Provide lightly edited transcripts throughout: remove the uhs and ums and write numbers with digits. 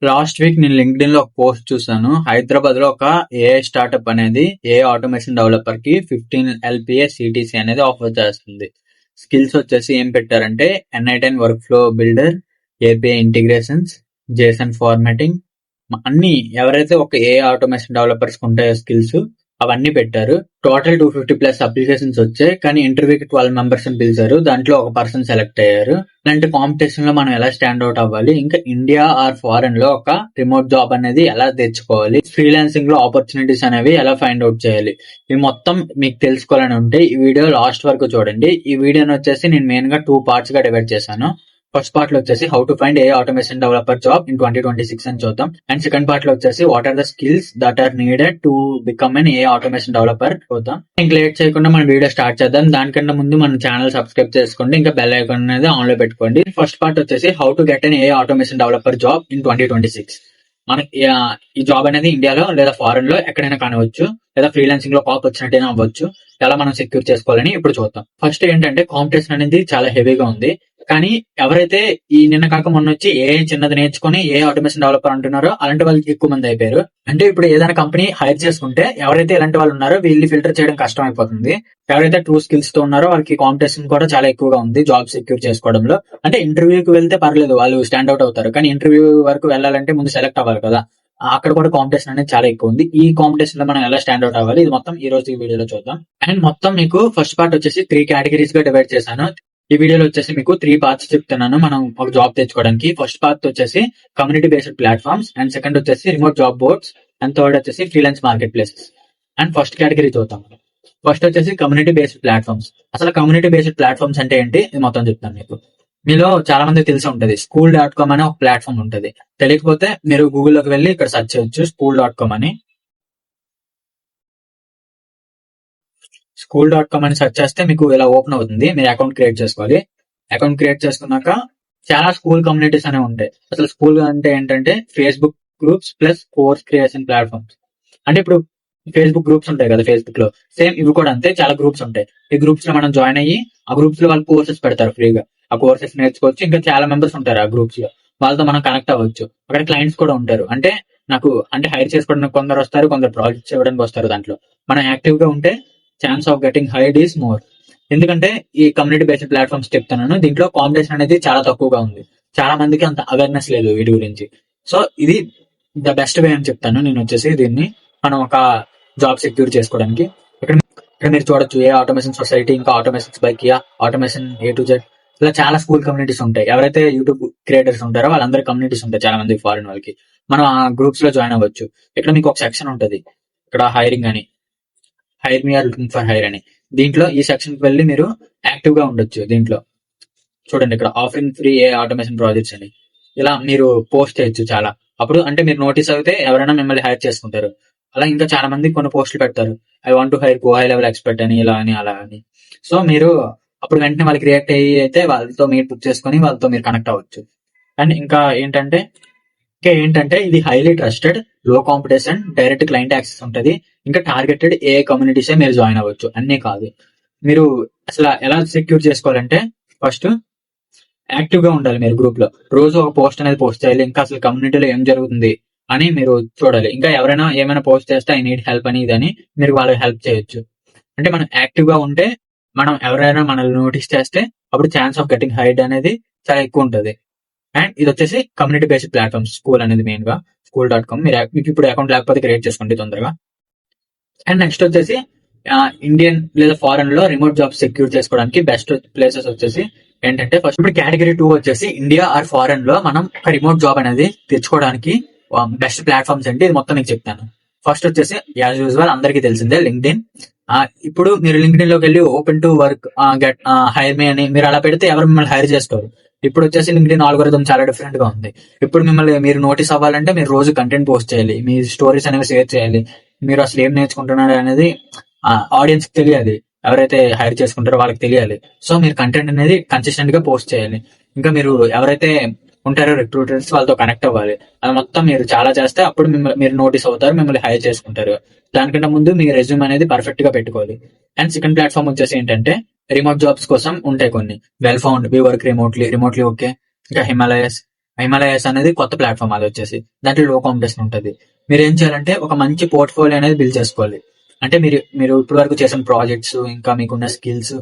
Last week నేను LinkedIn లో ఒక పోస్ట్ చూసాను. హైదరాబాద్ లో ఒక ఏఐ స్టార్ట్అప్ అనేది ఏఐ ఆటోమేషన్ డెవలపర్ కి 15 LPA CTC అనేది ఆఫర్ చేస్తుంది. స్కిల్స్ వచ్చేసి ఏం పెట్టారంటే N8N work flow builder, API integrations, JSON formatting, అన్ని ఎవరైతే ఒక ఏఐ ఆటోమేషన్ డెవలపర్స్ ఉంటాయో స్కిల్స్ అవన్నీ పెట్టారు. టోటల్ 250+ అప్లికేషన్స్ వచ్చాయి. కానీ ఇంటర్వ్యూకి 12 మెంబర్స్ ని పిలిచారు. దాంట్లో ఒక పర్సన్ సెలెక్ట్ అయ్యారు. ఇలాంటి కాంపిటీషన్ లో మనం ఎలా స్టాండ్ అవుట్ అవ్వాలి, ఇంకా ఇండియా ఆర్ ఫారెన్ లో ఒక రిమోట్ జాబ్ అనేది ఎలా తెచ్చుకోవాలి, ఫ్రీలాన్సింగ్ లో ఆపర్చునిటీస్ అనేవి ఎలా ఫైండ్ అవుట్ చేయాలి, ఇవి మొత్తం మీకు తెలుసుకోవాలని ఉంటే ఈ వీడియో లాస్ట్ వరకు చూడండి. ఈ వీడియోని వచ్చేసి నేను మెయిన్ గా 2 పార్ట్స్ గా డివైడ్ చేశాను. ఫస్ట్ పార్ట్ లో వచ్చేసి how to find a automation developer job in 2026 అని చూద్దాం. అండ్ సెకండ్ పార్ట్ లో వచ్చేసి what are the skills that are needed to become an a automation developer చూద్దాం. ఇంకా లేట్ చేయకుండా మన వీడియో స్టార్ట్ చేద్దాం. దానికన్నా ముందు మన ఛానల్ సబ్స్క్రైబ్ చేసుకోండి, ఇంకా బెల్ ఐకాన్ అనేది ఆన్ లో పెట్టుకోండి. ఫస్ట్ పార్ట్ వచ్చేసి how to get an a automation developer job in 2026. మనకి ఈ జాబ్ అనేది ఇండియాలో లేదా ఫారెన్ లో ఎక్కడైనా కానివచ్చు, లేదా ఫ్రీలాన్సింగ్ లో ఆపర్చునిటీ అవ్వచ్చు. ఎలా మనం సెక్యూర్ చేసుకోవాలని ఇప్పుడు చూద్దాం. ఫస్ట్ ఏంటంటే కాంపిటీషన్ అనేది చాలా హెవీగా ఉంది. కానీ ఎవరైతే ఈ నిన్న కాక మొన్న వచ్చి ఏ చిన్నది నేర్చుకుని ఏ ఆటోమేషన్ డెవలపర్ అంటున్నారో అలాంటి వాళ్ళకి ఎక్కువ మంది అయిపోయారు. అంటే ఇప్పుడు ఏదైనా కంపెనీ హైర్ చేసుకుంటే ఎవరైతే ఇలాంటి వాళ్ళు ఉన్నారో వీళ్ళు ఫిల్టర్ చేయడం కష్టం అయిపోతుంది. ఎవరైతే ట్రూ స్కిల్స్ తో ఉన్నారో వాళ్ళకి కాంపిటీషన్ కూడా చాలా ఎక్కువగా ఉంది జాబ్ సెక్యూర్ చేసుకోవడంలో. అంటే ఇంటర్వ్యూకి వెళ్తే పర్లేదు, వాళ్ళు స్టాండ్ అవుట్ అవుతారు. కానీ ఇంటర్వ్యూ వరకు వెళ్ళాలంటే ముందు సెలెక్ట్ అవ్వాలి కదా, అక్కడ కూడా కాంపిటీషన్ అనేది చాలా ఎక్కువ ఉంది. ఈ కాంపిటీషన్ లో మనం ఎలా స్టాండ్ అవుట్ అవ్వాలి, ఇది మొత్తం ఈ రోజు ఈ వీడియోలో చూద్దాం. అండ్ మొత్తం మీకు ఫస్ట్ పార్ట్ వచ్చేసి 3 కేటగిరీస్ గా డివైడ్ చేశాను. ఈ వీడియోలో వచ్చేసి మీకు 3 పార్ట్స్ చెప్తున్నాను మనం ఒక జాబ్ తెచ్చుకోవడానికి. ఫస్ట్ పార్ట్ వచ్చేసి community based platforms, and second వచ్చేసి remote job boards, and third వచ్చేసి freelance marketplaces. And first category చూద్దాం. ఫస్ట్ వచ్చేసి కమ్యూనిటీ బేస్డ్ ప్లాట్ఫామ్స్. అసలు కమ్యూనిటీ బేస్డ్ ప్లాట్ఫామ్స్ అంటే ఏంటి ఇది మొత్తం చెప్తాను మీకు. మీలో చాలా మంది తెలిసి ఉంటది school.com అనే ఒక ప్లాట్ఫామ్ ఉంటది. తెలియకపోతే మీరు గూగుల్లోకి వెళ్ళి ఇక్కడ సెర్చ్ చేయొచ్చు school.com అని. school.com అని సెర్చ్ చేస్తే మీకు ఇలా ఓపెన్ అవుతుంది. మీరు అకౌంట్ క్రియేట్ చేసుకోవాలి. అకౌంట్ క్రియేట్ చేసుకున్నాక చాలా స్కూల్ కమ్యూనిటీస్ అనేవి ఉంటాయి. అసలు స్కూల్ అంటే ఏంటంటే Facebook groups plus course creation platforms. అంటే ఇప్పుడు ఫేస్బుక్ గ్రూప్స్ ఉంటాయి కదా, ఫేస్బుక్ లో సేమ్ ఇవి కూడా అంతే, చాలా గ్రూప్స్ ఉంటాయి. ఈ గ్రూప్స్ లో మనం జాయిన్ అయ్యి ఆ గ్రూప్స్ లో వాళ్ళు కోర్సెస్ పెడతారు ఫ్రీగా. ఆ కోర్సెస్ నేర్చుకోవచ్చు. ఇంకా చాలా మెంబర్స్ ఉంటారు ఆ గ్రూప్స్ లో, వాళ్ళతో మనం కనెక్ట్ అవ్వచ్చు. అక్కడ క్లయింట్స్ కూడా ఉంటారు. అంటే హైర్ చేసుకోవడానికి కొందరు వస్తారు, కొందరు ప్రాజెక్ట్స్ ఇవ్వడానికి వస్తారు. దాంట్లో మనం యాక్టివ్ గా ఉంటే chance of getting hired is more. ఎందుకంటే ఈ కమ్యూనిటీ బేస్డ్ ప్లాట్ఫామ్స్ చెప్తున్నాను, దీంట్లో కాంపిటీషన్ అనేది చాలా తక్కువగా ఉంది. చాలా మందికి అంత అవేర్నెస్ లేదు వీటి గురించి. సో ఇది ద బెస్ట్ వే అని చెప్తాను నేను వచ్చేసి దీన్ని మనం ఒక జాబ్ సెక్యూర్ చేసుకోవడానికి. ఇక్కడ మీరు చూడొచ్చు ఏ ఆటోమేషన్ సొసైటీ, ఇంకా automations by Kia, automation A to Z, ఇలా చాలా స్కూల్ కమ్యూనిటీస్ ఉంటాయి. ఎవరైతే యూట్యూబ్ క్రియేటర్స్ ఉంటారో వాళ్ళందరి కమ్యూనిటీస్ ఉంటాయి చాలా మంది ఫారిన్ వాళ్ళకి. మనం ఆ గ్రూప్స్ లో జాయిన్ అవ్వచ్చు. ఇక్కడ మీకు ఒక సెక్షన్ ఉంటది, ఇక్కడ హైరింగ్ అని, hire me or looking for hire అని. దీంట్లో ఈ సెక్షన్ కి వెళ్ళి మీరు యాక్టివ్ గా ఉండొచ్చు. దీంట్లో చూడండి ఇక్కడ ఆఫరింగ్ ఫ్రీ ఏ ఆటోమేషన్ ప్రాజెక్ట్స్ అని ఇలా మీరు పోస్ట్ చేయొచ్చు చాలా. అప్పుడు అంటే మీరు నోటీస్ అయితే ఎవరైనా మిమ్మల్ని హైర్ చేసుకుంటారు. అలా ఇంకా చాలా మంది కొన్ని పోస్టులు పెడతారు, I want to hire go high level expert అని, ఇలా అని అలా అని. సో మీరు అప్పుడు వెంటనే వాళ్ళకి రియాక్ట్ అయ్యి అయితే వాళ్ళతో మీరు బుక్ చేసుకొని వాళ్ళతో మీరు కనెక్ట్ అవ్వచ్చు. అండ్ ఇంకా ఏంటంటే ఇది హైలీ ట్రస్టెడ్, లో కాంపిటీషన్, డైరెక్ట్ క్లయింట్ యాక్సెస్ ఉంటది. ఇంకా టార్గెటెడ్ ఏ కమ్యూనిటీసే మీరు జాయిన్ అవ్వచ్చు, అన్నీ కాదు. మీరు అసలు ఎలా సెక్యూర్ చేసుకోవాలంటే ఫస్ట్ యాక్టివ్ గా ఉండాలి. మీరు గ్రూప్ లో రోజు ఒక పోస్ట్ అనేది పోస్ట్ చేయాలి. ఇంకా అసలు కమ్యూనిటీలో ఏం జరుగుతుంది అని మీరు చూడాలి. ఇంకా ఎవరైనా ఏమైనా పోస్ట్ చేస్తే ఐ నీడ్ హెల్ప్ అని ఇదని మీరు వాళ్ళకి హెల్ప్ చేయొచ్చు. అంటే మనం యాక్టివ్ గా ఉంటే, మనం ఎవరైనా మనల్ని నోటీస్ చేస్తే అప్పుడు ఛాన్స్ ఆఫ్ గెటింగ్ హైర్డ్ అనేది చాలా ఎక్కువ ఉంటుంది. అండ్ ఇది వచ్చేసి కమ్యూనిటీ బేస్డ్ ప్లాట్ఫామ్స్, స్కూల్ అనేది మెయిన్ గా school.com. మీకు ఇప్పుడు అకౌంట్ లేకపోతే క్రియేట్ చేసుకోండి తొందరగా. అండ్ నెక్స్ట్ వచ్చేసి ఇండియన్ లేదా ఫారెన్ లో రిమోట్ జాబ్ సెక్యూర్ చేసుకోవడానికి బెస్ట్ ప్లేసెస్ వచ్చేసి ఏంటంటే ఫస్ట్ ఇప్పుడు కేటగిరీ 2 వచ్చేసి ఇండియా ఆర్ ఫారెన్ లో మనం ఒక రిమోట్ జాబ్ అనేది తెచ్చుకోవడానికి బెస్ట్ ప్లాట్ఫామ్స్ అంటే ఇది మొత్తం మీకు చెప్తాను. ఫస్ట్ వచ్చేసి యాజ్ యూజువల్ అందరికీ తెలిసిందే లింక్డ్ఇన్. ఇప్పుడు మీరు లింక్డ్ఇన్ లోకి వెళ్ళి open to work get hire me అని మీరు అలా పెడితే ఎవరు మిమ్మల్ని హైర్ చేసుకోరు. ఇప్పుడు వచ్చేసి లింక్డ్ఇన్ ఆల్గోరిథం చాలా డిఫరెంట్ గా ఉంది. ఇప్పుడు మిమ్మల్ని మీరు నోటీస్ అవ్వాలంటే మీరు రోజు కంటెంట్ పోస్ట్ చేయాలి, మీ స్టోరీస్ అనేవి షేర్ చేయాలి. మీరు అసలు ఏం నేర్చుకుంటున్నారు అనేది ఆడియన్స్ కి తెలియాలి, ఎవరైతే హైర్ చేసుకుంటారో వాళ్ళకి తెలియాలి. సో మీరు కంటెంట్ అనేది కన్సిస్టెంట్ గా పోస్ట్ చేయాలి. ఇంకా మీరు ఎవరైతే ఉంటారో రిక్రూటర్స్ వాళ్ళతో కనెక్ట్ అవ్వాలి. అది మొత్తం మీరు చాలా చేస్తే అప్పుడు మీరు నోటీస్ అవుతారు, మిమ్మల్ని హైర్ చేసుకుంటారు. దానికంటే ముందు మీ రెజ్యూమ్ అనేది పర్ఫెక్ట్ గా పెట్టుకోవాలి. అండ్ సెకండ్ ప్లాట్ఫామ్ వచ్చేసి ఏంటంటే రిమోట్ జాబ్స్ కోసం ఉంటాయి కొన్ని. Wellfound, we work remotely okay, ఇంకా హిమాలయస్, హిమాలయస్ అనేది కొత్త ప్లాట్ఫామ్, అది వచ్చేసి దాంట్లో లో కాంపిటీషన్ ఉంటుంది. మీరు ఏం చేయాలంటే ఒక మంచి పోర్ట్ఫోలియో అనేది బిల్డ్ చేసుకోవాలి. అంటే మీరు మీరు ఇప్పటి వరకు చేసిన ప్రాజెక్ట్స్, ఇంకా మీకున్న స్కిల్స్,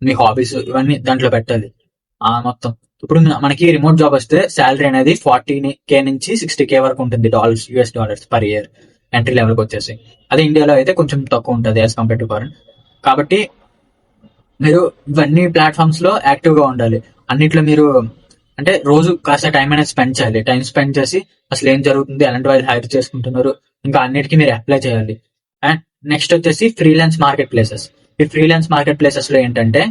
మీ హాబీస్ ఇవన్నీ దాంట్లో పెట్టాలి. మొత్తం ఇప్పుడు మనకి రిమోట్ జాబ్ వస్తే శాలరీ అనేది 40K నుంచి 60K వరకు ఉంటుంది, US dollars per year entry లెవెల్కి వచ్చేసి. అదే ఇండియాలో అయితే కొంచెం తక్కువ ఉంటుంది యాజ్ కంపేర్ టు ఫారెన్. కాబట్టి మీరు ఇవన్నీ ప్లాట్ఫామ్స్ లో యాక్టివ్ గా ఉండాలి. అన్నిట్లో మీరు అంటే రోజు కాస్త టైం అనేది స్పెండ్ చేయాలి. టైం స్పెండ్ చేసి అసలు ఏం జరుగుతుంది, ఎలాంటి వాళ్ళు హైర్ చేసుకుంటున్నారు, ఇంకా అన్నిటికీ మీరు అప్లై చేయాలి. అండ్ నెక్స్ట్ వచ్చేసి ఫ్రీలాన్స్ మార్కెట్ ప్లేసెస్. ఈ ఫ్రీలాన్స్ మార్కెట్ ప్లేసెస్ లో ఏంటంటే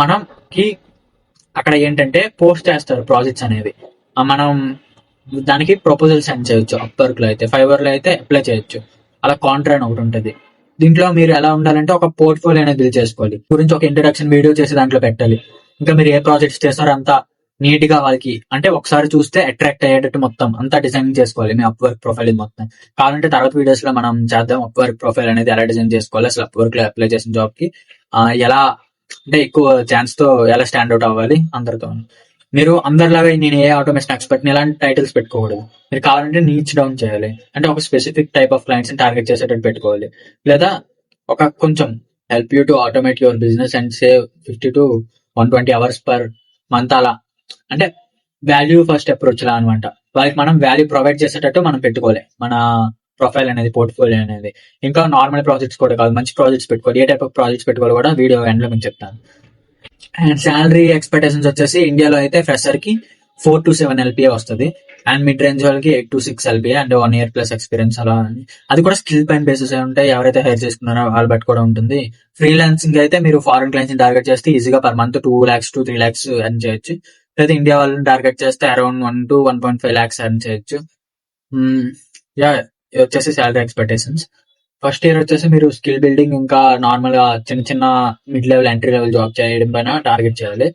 మనకి అక్కడ ఏంటంటే పోస్ట్ చేస్తారు ప్రాజెక్ట్స్ అనేవి. మనం దానికి ప్రపోజల్ సెండ్ చేయొచ్చు. అప్వర్క్ లో అయితే, ఫైవర్ లో అయితే అప్లై చేయొచ్చు. అలా కాంట్రా అని ఒకటి ఉంటుంది. దీంట్లో మీరు ఎలా ఉండాలంటే ఒక పోర్ట్ఫోలియో అనేది బిల్డ్ చేసుకోవాలి. గురించి ఒక ఇంట్రడక్షన్ వీడియో చేసి దాంట్లో పెట్టాలి. ఇంకా మీరు ఏ ప్రాజెక్ట్స్ చేస్తారో అంతా నీట్ గా వాళ్ళకి అంటే ఒకసారి చూస్తే అట్రాక్ట్ అయ్యేటట్టు మొత్తం అంతా డిజైన్ చేసుకోవాలి మీ అప్వర్క్ ప్రొఫైల్ మొత్తం. కావాలంటే తర్వాత వీడియోస్ లో మనం చేద్దాం అప్వర్క్ ప్రొఫైల్ అనేది ఎలా డిజైన్ చేసుకోవాలి, అసలు అప్వర్క్ లో అప్లై చేసిన జాబ్ కి ఎలా అంటే ఎక్కువ ఛాన్స్ తో ఎలా స్టాండ్ అవుట్ అవ్వాలి అందరితో. మీరు అందరిలాగా నేను ఏ ఆటోమేషన్ ఎక్స్పర్ట్ ఇలాంటి టైటిల్స్ పెట్టుకోకూడదు. మీరు కావాలంటే నీచ్ డౌన్ చేయాలి. అంటే ఒక specific type of clients target చేసేటట్టు పెట్టుకోవాలి. లేదా ఒక కొంచెం help you to automate your business and save 50 to 120 hours per month. అలా అంటే వాల్యూ ఫస్ట్ అప్రోచ్ లా అనమాట. వాళ్ళకి మనం వాల్యూ ప్రొవైడ్ చేసేటట్టు మనం పెట్టుకోవాలి మన ప్రొఫైల్ అనేది, పోర్ట్ఫోలియో అనేది. ఇంకా నార్మల్ ప్రాజెక్ట్స్ కూడా కాదు, మంచి ప్రాజెక్ట్స్ పెట్టుకోవాలి. ఏ టైప్ ఆఫ్ ప్రాజెక్ట్స్ పెట్టుకోవాలి కూడా వీడియో ఎండ్ లో మీకు చెప్తాను. అండ్ శాలరీ ఎక్స్పెక్టేషన్స్ వచ్చేసి ఇండియాలో అయితే ఫ్రెషర్ కి 4 to 7 LPA వస్తుంది. అండ్ మిడ్ రేంజ్ వాళ్ళకి 8 to 6 LPA and 1 year plus experience. అలా అది కూడా స్కిల్ పైన బేసిస్ ఉంటాయి. ఎవరైతే హైర్ చేసుకున్నారో వాళ్ళు బట్టి కూడా ఉంటుంది. ఫ్రీలాన్సింగ్ అయితే మీరు ఫారెన్ క్లయింట్స్ ని టార్గెట్ చేస్తే ఈజీగా per month 2 lakhs to 3 lakhs earn చేయొచ్చు. లేదా ఇండియా వాళ్ళని టార్గెట్ చేస్తే అరౌండ్ 1 to 1.5 lakhs ఎర్న్ చేయొచ్చు. ఇది వచ్చేసి శాలరీ ఎక్స్పెక్టేషన్స్. ఫస్ట్ ఇయర్ వచ్చేసి మీరు స్కిల్ బిల్డింగ్, ఇంకా నార్మల్ గా చిన్న చిన్న mid level, entry level job చేయడం పైన టార్గెట్ చేయాలి.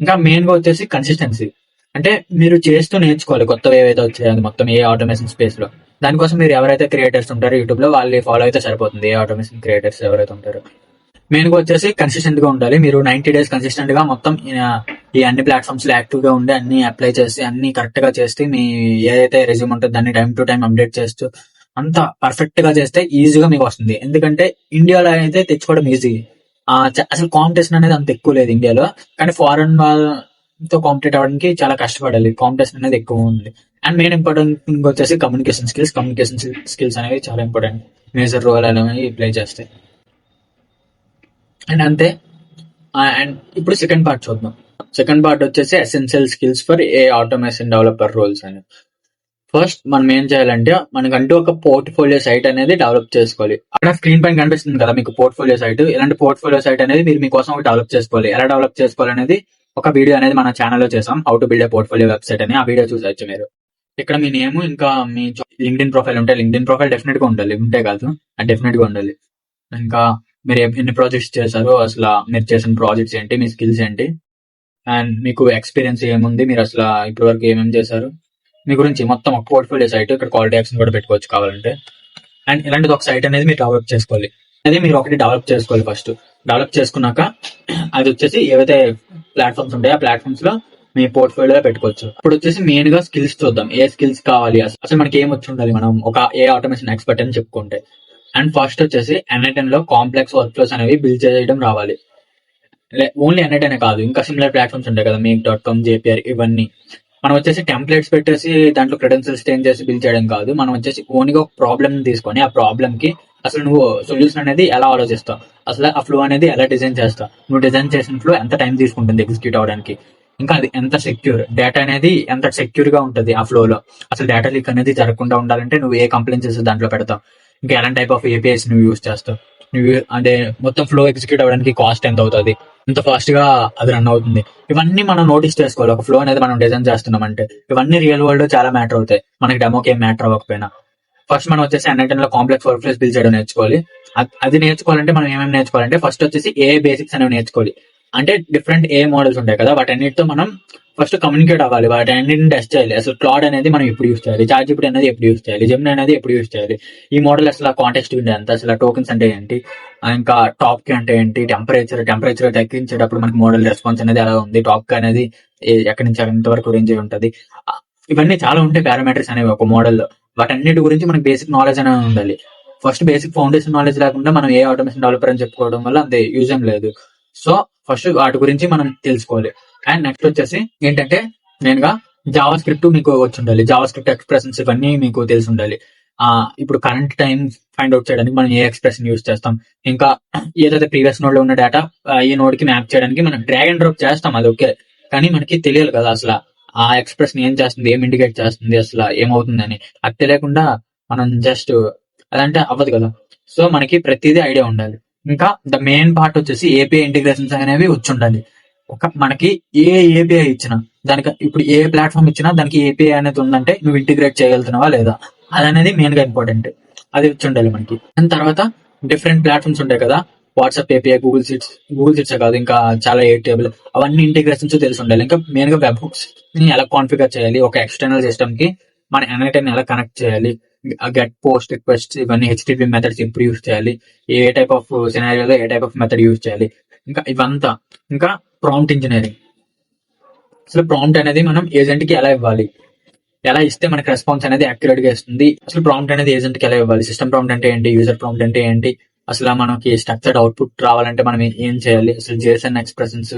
ఇంకా మెయిన్ గా వచ్చేసి కన్సిస్టెన్సీ. అంటే మీరు చేస్తూ నేర్చుకోవాలి కొత్తవి ఏవైతే వచ్చాయని మొత్తం ఏ ఆటోమేషన్ స్పేస్ లో. దానికోసం మీరు ఎవరైతే క్రియేటర్స్ ఉంటారో యూట్యూబ్ లో వాళ్ళు ఫాలో అయితే సరిపోతుంది. ఏ ఆటోమేషన్ క్రియేటర్స్ ఎవరైతే ఉంటారో మెయిన్ గా వచ్చేసి కన్సిస్టెంట్ గా ఉండాలి. మీరు 90 days కన్సిస్టెంట్ గా మొత్తం ఈ అన్ని ప్లాట్ఫామ్స్ లో యాక్టివ్ గా ఉండి అన్ని అప్లై చేసి అన్ని కరెక్ట్ గా చేస్తే మీ ఏదైతే రెజ్యూమ్ ఉంటుందో దాన్ని టైం టు టైం అప్డేట్ చేస్తూ అంతా పర్ఫెక్ట్ గా చేస్తే ఈజీగా మీకు వస్తుంది. ఎందుకంటే ఇండియాలో అయితే తెచ్చుకోవడం ఈజీ. అసలు కాంపిటీషన్ అనేది అంత ఎక్కువ లేదు ఇండియాలో. కానీ ఫారెన్ వాళ్ళతో కాంపిటేట్ అవ్వడానికి చాలా కష్టపడాలి. కాంపిటీషన్ అనేది ఎక్కువ ఉంది. అండ్ మెయిన్ ఇంపార్టెంట్ థింగ్ వచ్చేసి కమ్యూనికేషన్ స్కిల్స్ అనేవి చాలా ఇంపార్టెంట్. మేజర్ రోల్ అనేవి ప్లే చేస్తాయి. అండ్ అంతే. అండ్ ఇప్పుడు సెకండ్ పార్ట్ చూద్దాం. సెకండ్ పార్ట్ వచ్చేసి essential skills for a automation developer roles అని. ఫస్ట్ మనం ఏం చేయాలంటే మనకంటూ ఒక పోర్ట్ఫోలియో సైట్ అనేది డెవలప్ చేసుకోవాలి. అక్కడ స్క్రీన్ పైన కనిపిస్తుంది కదా మీకు పోర్ట్ఫోలియో సైట్. ఇలాంటి పోర్ట్ఫోలియో సైట్ అనేది మీరు మీకోసం ఒక డెవలప్ చేసుకోవాలి. ఎలా డెవలప్ చేసుకోవాలనేది ఒక వీడియో అనేది మన ఛానల్లో చేసాం, how to build a portfolio website అని. ఆ వీడియో చూసొచ్చు మీరు. ఇక్కడ మీ నేమ్, ఇంకా మీ లింక్డ్ఇన్ ప్రొఫైల్ ఉంటే లింక్డ్ఇన్ ప్రొఫైల్ డెఫినెట్ గా ఉండాలి. ఉంటే కాదు, అది డెఫినెట్ గా ఉండాలి. ఇంకా మీరు ఎన్ని ప్రాజెక్ట్స్ చేశారో, అసలు మీరు చేసిన ప్రాజెక్ట్స్ ఏంటి, మీ స్కిల్స్ ఏంటి, అండ్ మీకు ఎక్స్పీరియన్స్ ఏముంది, మీరు అసలు ఇప్పటి వరకు ఏమేమి చేశారు, మీ గురించి మొత్తం ఒక పోర్ట్ఫోలియో సైట్. ఇక్కడ కాల్ టు యాక్షన్ కూడా పెట్టుకోవచ్చు కావాలంటే. అండ్ ఇలాంటిది ఒక సైట్ అనేది మీరు డెవలప్ చేసుకోవాలి. అది మీరు ఒకటి డెవలప్ చేసుకోవాలి. ఫస్ట్ డెవలప్ చేసుకున్నాక అది వచ్చేసి ఏవైతే ప్లాట్ఫామ్స్ ఉంటాయో ఆ ప్లాట్ఫామ్స్ లో మీ పోర్ట్ఫోలియో పెట్టుకోవచ్చు. ఇప్పుడు వచ్చేసి మెయిన్ గా స్కిల్స్ చూద్దాం. ఏ స్కిల్స్ కావాలి, అసలు మనకి ఏం వచ్చి ఉండాలి మనం ఒక ఏ ఆటోమేషన్ ఎక్స్పర్ట్ అని చెప్పుకుంటే. అండ్ ఫస్ట్ వచ్చేసి N8N లో కాంప్లెక్స్ వర్క్ ఫ్లోస్ అనేవి బిల్డ్ చేయడం రావాలి. ఓన్లీ N8N కాదు, ఇంకా సిమిలర్ ప్లాట్ఫామ్స్ ఉంటాయి కదా, Make.com, JPR, ఇవన్నీ. మనం వచ్చేసి టెంప్లెట్స్ పెట్టేసి దాంట్లో క్రెడెన్షియల్స్ చేంజ్ చేసి బిల్డ్ చేయడం కాదు. మనం వచ్చేసి ఓన్గా ఒక ప్రాబ్లమ్ తీసుకొని ఆ ప్రాబ్లమ్ కి అసలు నువ్వు సొల్యూషన్ అనేది ఎలా ఆలోచిస్తావు, అసలు ఆ ఫ్లో అనేది ఎలా డిజైన్ చేస్తావు, నువ్వు డిజైన్ చేసిన ఫ్లో ఎంత టైం తీసుకుంటుంది ఎగ్జిక్యూట్ అవడానికి, ఇంకా అది ఎంత సెక్యూర్, డేటా అనేది ఎంత సెక్యూర్ గా ఉంటుంది ఆ ఫ్లోలో, అసలు డేటా లీక్ అనేది జరగకుండా ఉండాలంటే నువ్వు ఏ కంప్లైంట్స్ దాంట్లో పెడతావు, ఇంకా ఎలాంటి టైప్ ఆఫ్ ఏపీఐస్ నువ్వు యూస్ చేస్తావు, నువ్వు అంటే మొత్తం ఫ్లో ఎగ్జిక్యూట్ అవ్వడానికి కాస్ట్ ఎంత అవుతుంది, ఎంత ఫాస్ట్ గా అది రన్ అవుతుంది, ఇవన్నీ మనం నోటీస్ చేసుకోవాలి. ఒక ఫ్లో అనేది మనం డిజైన్ చేస్తున్నాం అంటే ఇవన్నీ రియల్ వరల్డ్ చాలా మ్యాటర్ అవుతాయి. మనకి డెమోకి ఏం మ్యాటర్ అవ్వకపోయినా ఫస్ట్ మనం వచ్చేసి N8N లో కాంప్లెక్స్ వర్క్ ఫ్లోస్ బిల్డ్ చేయడం నేర్చుకోవాలి. అది నేర్చుకోవాలంటే మనం ఏమేమి నేర్చుకోవాలంటే ఫస్ట్ వచ్చేసి ఏ బేసిక్స్ అనేవి నేర్చుకోవాలి. అంటే డిఫరెంట్ ఏ మోడల్స్ ఉంటాయి కదా, వాటన్నిటితో మనం ఫస్ట్ కమ్యూనికేట్ అవ్వాలి, వాటి అన్నింటిని టెస్ట్ చేయాలి. అసలు క్లాడ్ అనేది మనం ఎప్పుడు యూస్ చేయాలి, చాట్ జీపీటీ అనేది ఎప్పుడు యూస్ చేయాలి, జెమిని అనేది ఎప్పుడు యూస్ చేయాలి, ఈ మోడల్ అసలు కాంటెక్స్ట్ ఉంది ఎంత, అసలు టోకెన్స్ అంటే ఏంటి, ఇంకా టాప్ కి అంటే ఏంటి, టెంపరేచర్ తగ్గించేటప్పుడు మనకి మోడల్ రెస్పాన్స్ అనేది ఎలా ఉంది, టాప్ కి అనేది ఎక్కడి నుంచి ఎంత వరకు రేంజ్ ఉంటది, ఇవన్నీ చాలా ఉంటాయి పారామీటర్స్ అనేవి ఒక మోడల్లో. వాటన్నిటి గురించి మనకి బేసిక్ నాలెడ్జ్ అనేది ఉండాలి. ఫస్ట్ బేసిక్ ఫౌండేషన్ నాలెడ్జ్ లేకుండా మనం ఏ ఆటోమేషన్ డెవలపర్ అని చెప్పుకోవడం వల్ల అంతే యూజ్ ఏం లేదు. సో ఫస్ట్ వాటి గురించి మనం తెలుసుకోవాలి. అండ్ నెక్స్ట్ వచ్చేసి ఏంటంటే మెయిన్ గా జావా స్క్రిప్ట్ మీకు వచ్చి ఉండాలి, జావా స్క్రిప్ట్ ఎక్స్ప్రెషన్స్ ఇవన్నీ మీకు తెలిసి ఉండాలి. ఇప్పుడు కరెంట్ టైం ఫైండ్ అవుట్ చేయడానికి మనం ఏ ఎక్స్ప్రెషన్ యూజ్ చేస్తాం, ఇంకా ఏదైతే ప్రీవియస్ నోడ్ లో ఉన్న డేటా ఈ నోడ్ కి మ్యాప్ చేయడానికి మనం డ్రాగ్ అండ్ డ్రాప్ చేస్తాం, అది ఓకే. కానీ మనకి తెలియాలి కదా అసలు ఆ ఎక్స్ప్రెషన్ ఏం చేస్తుంది, ఏం ఇండికేట్ చేస్తుంది, అసలు ఏమవుతుందని. అది తెలియకుండా మనం జస్ట్ అదంటే అవ్వదు కదా. సో మనకి ప్రతిదీ ఐడియా ఉండాలి. ఇంకా ద మెయిన్ పార్ట్ వచ్చేసి ఏపీఐ ఇంటిగ్రేషన్స్ అనేవి వచ్చి ఉండాలి. మనకి ఏ ఏపీఐ ఇచ్చినా దానికి, ఇప్పుడు ఏ ప్లాట్ఫామ్ ఇచ్చినా దానికి ఏపీఐ అనేది ఉందంటే నువ్వు ఇంటిగ్రేట్ చేయగలుగుతున్నావా లేదా, అది అనేది మెయిన్ గా ఇంపార్టెంట్. అది వచ్చి ఉండాలి మనకి. దాని తర్వాత డిఫరెంట్ ప్లాట్ఫామ్స్ ఉంటాయి కదా, వాట్సాప్ ఏపీఐ, గూగుల్ షీట్స్ కాదు, ఇంకా చాలా ఎయిర్టేబుల్, అవన్నీ ఇంటిగ్రేషన్స్ తెలిసి ఉండాలి. ఇంకా మెయిన్ గా వెబ్ హుక్స్ ని ఎలా కాన్ఫిగర్ చేయాలి, ఒక ఎక్స్టర్నల్ సిస్టమ్ కి మన ఎన్ఐటైన్ ఎలా కనెక్ట్ చేయాలి, గెట్ పోస్ట్ రిక్వెస్ట్ ఇవన్నీ హెచ్టిపి మెథడ్స్ ఎప్పుడు యూస్ చేయాలి, ఏ టైప్ ఆఫ్ సినారియోలో ఏ టైప్ ఆఫ్ మెథడ్ యూస్ చేయాలి, ఇంకా ఇవంతా. ఇంకా ప్రాంప్ట్ ఇంజనీరింగ్, అసలు ప్రాంప్ట్ అనేది మనం ఏజెంట్ కి ఎలా ఇవ్వాలి, ఎలా ఇస్తే మనకి రెస్పాన్స్ అనేది యాక్యురేట్ గా ఇస్తుంది, అసలు ప్రాంప్ట్ అనేది ఏజెంట్ కి ఎలా ఇవ్వాలి, సిస్టమ్ ప్రాంప్ట్ అంటే ఏంటి, యూజర్ ప్రాంప్ట్ అంటే ఏంటి, అసలు మనకి స్ట్రక్చర్డ్ అవుట్పుట్ రావాలంటే మనం ఏం చేయాలి, అసలు జేసన్ ఎక్స్ప్రెషన్స్,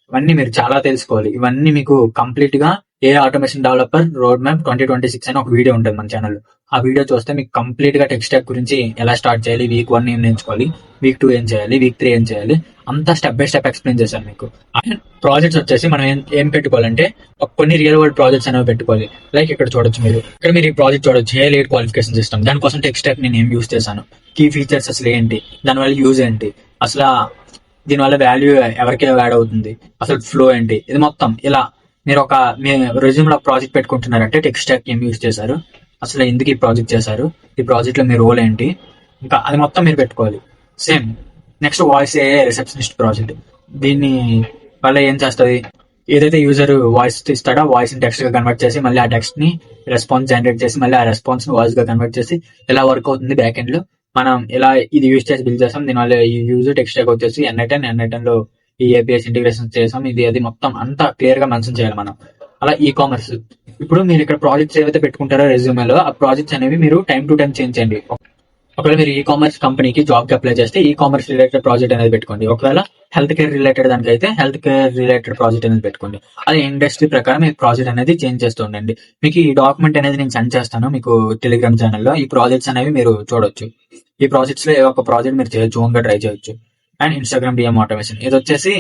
ఇవన్నీ మీరు చాలా తెలుసుకోవాలి. ఇవన్నీ మీకు కంప్లీట్ గా ఏ ఆటోమేషన్ డెవలపర్ రోడ్ మ్యాప్ 2026 అని ఒక వీడియో ఉంటుంది మన ఛానల్. ఆ వీడియో చూస్తే మీకు కంప్లీట్ గా టెక్ స్టాక్ గురించి ఎలా స్టార్ట్ చేయాలి, వీక్ 1 ఏం నేర్చుకోవాలి, వీక్ 2 ఏం చేయాలి, వీక్ 3 ఏం చేయాలి, అంతా స్టెప్ బై స్టెప్ ఎక్స్ప్లెయిన్ చేశాను మీకు. అండ్ ప్రాజెక్ట్స్ వచ్చేసి మనం ఏం పెట్టుకోవాలంటే కొన్ని రియల్ వరల్డ్ ప్రాజెక్ట్స్ అనేవి పెట్టుకోవాలి. లైక్ ఇక్కడ చూడొచ్చు, ఇక్కడ మీరు ఈ ప్రాజెక్ట్ చూడొచ్చు, ఏ లేట్ క్వాలిఫికేషన్ సిస్టమ్, దానికోసం టెక్ స్టాక్ నేను ఏం యూస్ చేశాను, కీ ఫీచర్స్ అసలు ఏంటి, దానివల్ల యూజ్ ఏంటి, అసలు దీనివల్ల వాల్యూ ఎవరికి యాడ్ అవుతుంది, అసలు ఫ్లో ఏంటి, ఇది మొత్తం ఇలా మీరు మీ రెజ్యూమ్ లో ప్రాజెక్ట్ పెట్టుకుంటున్నారంటే టెక్ స్టాక్ ఏం యూస్ చేశారు, అసలు ఎందుకు ఈ ప్రాజెక్ట్ చేశారు, ఈ ప్రాజెక్ట్ లో మీ రోల్ ఏంటి, ఇంకా అది మొత్తం మీరు పెట్టుకోవాలి. సేమ్ నెక్స్ట్ వాయిస్ ఏ రిసెప్షనిస్ట్ ప్రాజెక్ట్, దీన్ని వల్ల ఏం చేస్తుంది, ఏదైతే యూజర్ వాయిస్ ఇస్తాడో వాయిస్ ని టెక్స్ట్ గా కన్వర్ట్ చేసి మళ్ళీ ఆ టెక్స్ట్ ని రెస్పాన్స్ జనరేట్ చేసి మళ్ళీ ఆ రెస్పాన్స్ ని వాయిస్ గా కన్వర్ట్ చేసి ఎలా వర్క్ అవుతుంది బ్యాక్ ఎండ్ లో, మనం ఇలా ఇది యూజ్ చేసి బిల్డ్ చేస్తాం. దీనివల్ల ఈ యూజ్ టెక్ స్టాక్ వచ్చేసి ఎన్ఐటెన్ లో ఈ ఏపీఎస్ ఇంటిగ్రేషన్ చేసాం, ఇది అది మొత్తం అంతా క్లియర్ గా మెన్షన్ చేయాలి మనం. అలా ఈ కామర్స్, ఇప్పుడు మీరు ఇక్కడ ప్రాజెక్ట్స్ ఏవైతే పెట్టుకుంటారో రెజ్యూమేలో, ఆ ప్రాజెక్ట్స్ అనేవి మీరు టైం టు టైం చేంజ్ చేయండి. ఒకవేళ మీరు ఈ కామర్స్ కంపెనీకి జాబ్ కి అప్లై చేస్తే ఈ కామర్స్ రిలేటెడ్ ప్రాజెక్ట్ అనేది పెట్టుకోండి. ఒకవేళ హెల్త్ కేర్ రిలేటెడ్ దానికైతే హెల్త్ కేర్ రిలేటెడ్ ప్రాజెక్ట్ అనేది పెట్టుకోండి. అదే ఇండస్ట్రీ ప్రకారం మీ ప్రాజెక్ట్ అనేది చేంజ్ చేస్తూ ఉండండి. మీకు ఈ డాక్యుమెంట్ అనేది నేను సెండ్ చేస్తాను మీకు టెలిగ్రామ్ ఛానల్లో. ఈ ప్రాజెక్ట్స్ అనేవి మీరు చూడొచ్చు. ఈ ప్రాజెక్ట్స్ లో ఏ ఒక ప్రాజెక్ట్ మీరు చేయొచ్చు, ఓన్ గా ట్రై చేయొచ్చు. అండ్ ఇన్స్టాగ్రామ్ డిఎం ఆటోమేషన్, ఇది వచ్చేసి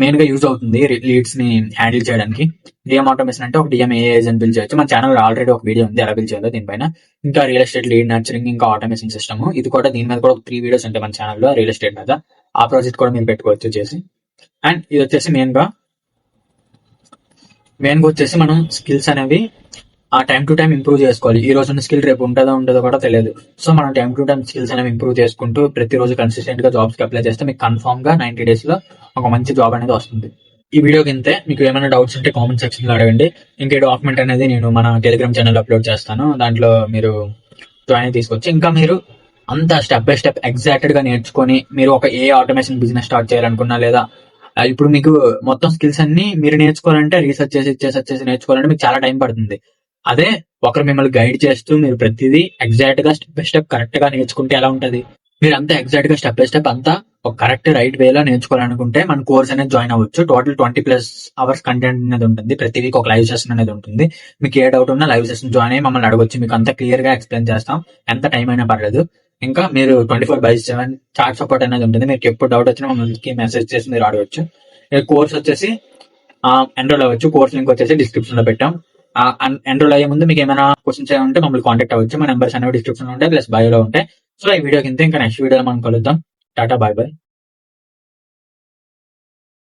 మెయిన్ గా యూజ్ అవుతుంది లీడ్స్ ని హ్యాండిల్ చేయడానికి. డిఎం ఆటోమేషన్ అంటే ఒక డిఎం ఏజెంట్ బిల్డ్ చేయొచ్చు. మన ఛానల్ ఆల్రెడీ ఒక వీడియో ఉంది ఎలా బిల్డ్ చేయాలో దీనిపైన. ఇంకా రియల్ ఎస్టేట్ లీడ్ నర్చరింగ్, ఇంకా ఆటోమేషన్ సిస్టమ్, ఇది కూడా దీని మీద కూడా 3 వీడియోస్ ఉంటాయి మన ఛానల్లో రియల్ ఎస్టేట్ మీద. ఆ ప్రాజెక్ట్ కూడా మీరు పెట్టుకోవచ్చు చేసి. అండ్ ఇది వచ్చేసి మెయిన్ గా వచ్చేసి మనం స్కిల్స్ అనేవి ఆ టైం టు టైం ఇంప్రూవ్ చేసుకోవాలి. ఈ రోజు ఉన్న స్కిల్ రేపు ఉంటుందో కూడా తెలియదు. సో మనం టైం టు టైం స్కిల్స్ అనేవి ఇంప్రూవ్ చేసుకుంటూ ప్రతిరోజు కన్సిస్టెంట్ గా జాబ్స్ కి అప్లై చేస్తే మీకు కన్ఫర్మ్ గా 90 days లో ఒక మంచి జాబ్ అనేది వస్తుంది. ఈ వీడియోకి ఇంతే. మీకు ఏమైనా డౌట్స్ ఉంటే కామెంట్ సెక్షన్ లో అడగండి. ఇంకా ఈ డాక్యుమెంట్ అనేది నేను మన టెలిగ్రామ్ ఛానల్ అప్లోడ్ చేస్తాను, దాంట్లో మీరు జాయిన్ తీసుకోవచ్చు. ఇంకా మీరు అంతా స్టెప్ బై స్టెప్ ఎగ్జాక్ట్ గా నేర్చుకొని మీరు ఒక ఏ ఆటోమేషన్ బిజినెస్ స్టార్ట్ చేయాలనుకున్నా, లేదా ఇప్పుడు మీకు మొత్తం స్కిల్స్ అన్ని మీరు నేర్చుకోవాలంటే రీసెర్చ్ చేసి నేర్చుకోవాలంటే మీకు చాలా టైం పడుతుంది. అదే ఒకరు మిమ్మల్ని గైడ్ చేస్తూ మీరు ప్రతిదీ ఎగ్జాక్ట్ గా స్టెప్ బై స్టెప్ కరెక్ట్ గా నేర్చుకుంటే ఎలా ఉంటది. మీరు అంతా ఎగ్జాక్ట్ గా స్టెప్ బై స్టెప్ అంతా ఒక కరెక్ట్ రైట్ వేలో నేర్చుకోవాలనుకుంటే మన కోర్స్ అనేది జాయిన్ అవ్వచ్చు. టోటల్ 20+ hours కంటెంట్ అనేది ఉంటుంది. ప్రతి వీక్ ఒక లైవ్ సెషన్ అనేది ఉంటుంది. మీకు ఏ డౌట్ ఉన్నా లైవ్ సెషన్ జాయిన్ అయ్యి మమ్మల్ని అడగొచ్చు. మీకు అంతా క్లియర్ గా ఎక్స్ప్లెయిన్ చేస్తాం, ఎంత టైం అయినా పర్లేదు. ఇంకా మీరు 24/7 చాట్ సపోర్ట్ అనేది ఉంటుంది. మీకు ఎప్పుడు డౌట్ వచ్చినా మమ్మల్ని మెసేజ్ చేసి మీరు అడగొచ్చు. కోర్స్ వచ్చేసి ఎన్రోల్ అవ్వచ్చు. కోర్స్ లింక్ వచ్చేసి డిస్క్రిప్షన్ లో పెట్టాం. ఎన్రోల్ అయ్యే ముందు మీకు ఏమైనా క్వశ్చన్స్ ఉంటే మమ్మల్ని కాంటాక్ట్ అవ్వచ్చు. మా నెంబర్స్ అనేవి డిస్క్రిప్షన్ లో ఉంటాయి, ప్లస్ బయోలో ఉంటాయి. సో ఈ వీడియోకి ఇంత. ఇంకా నెక్స్ట్ వీడియోలో మనం కలుద్దాం. Ta-ta, bye bye.